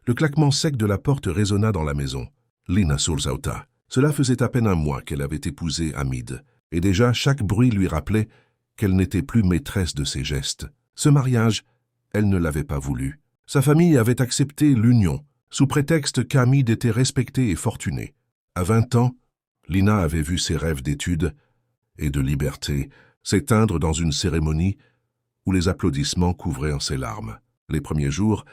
Le claquement sec de la porte résonna dans la maison. Lina sursauta. Cela faisait à peine un mois qu'elle avait épousé Hamid, et déjà chaque bruit lui rappelait qu'elle n'était plus maîtresse de ses gestes. Ce mariage, elle ne l'avait pas voulu. Sa famille avait accepté l'union, sous prétexte qu'Hamid était respecté et fortuné. À 20 ans, Lina avait vu ses rêves d'études et de liberté s'éteindre dans une cérémonie où les applaudissements couvraient en ses larmes. Les premiers jours,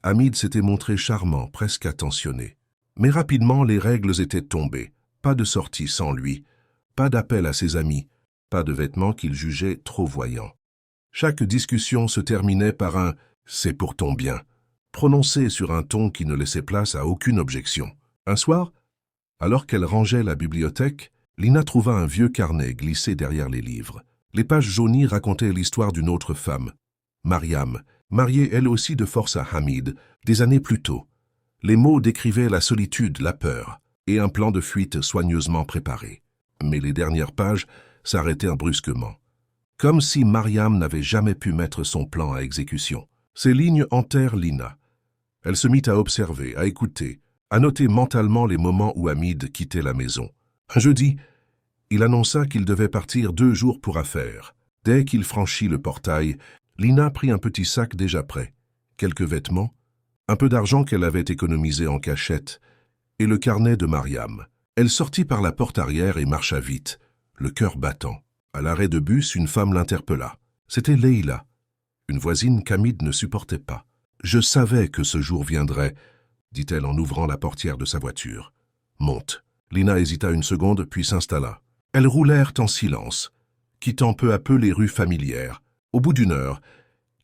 Hamid s'était montré charmant, presque attentionné. Mais rapidement, les règles étaient tombées. Pas de sortie sans lui, pas d'appel à ses amis, pas de vêtements qu'il jugeait trop voyants. Chaque discussion se terminait par un « c'est pour ton bien », prononcé sur un ton qui ne laissait place à aucune objection. Un soir, alors qu'elle rangeait la bibliothèque, Lina trouva un vieux carnet glissé derrière les livres. Les pages jaunies racontaient l'histoire d'une autre femme, Mariam, mariée elle aussi de force à Hamid, des années plus tôt. Les mots décrivaient la solitude, la peur, et un plan de fuite soigneusement préparé. Mais les dernières pages s'arrêtèrent brusquement. Comme si Mariam n'avait jamais pu mettre son plan à exécution. Ces lignes hantèrent Lina. Elle se mit à observer, à écouter, à noter mentalement les moments où Hamid quittait la maison. Un jeudi, il annonça qu'il devait partir 2 jours pour affaires. Dès qu'il franchit le portail, Lina prit un petit sac déjà prêt, quelques vêtements, un peu d'argent qu'elle avait économisé en cachette, et le carnet de Mariam. Elle sortit par la porte arrière et marcha vite, le cœur battant. À l'arrêt de bus, une femme l'interpella. C'était Leïla, une voisine qu'Hamid ne supportait pas. « Je savais que ce jour viendrait », dit-elle en ouvrant la portière de sa voiture. « Monte ». Lina hésita une seconde, puis s'installa. Elles roulèrent en silence, quittant peu à peu les rues familières. Au bout d'1 heure,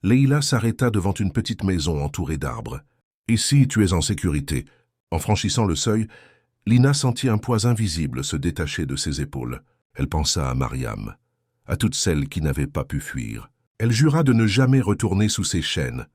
Leïla s'arrêta devant une petite maison entourée d'arbres. « Ici, tu es en sécurité ». En franchissant le seuil, Lina sentit un poids invisible se détacher de ses épaules. Elle pensa à Mariam, à toutes celles qui n'avaient pas pu fuir. Elle jura de ne jamais retourner sous ses chaînes,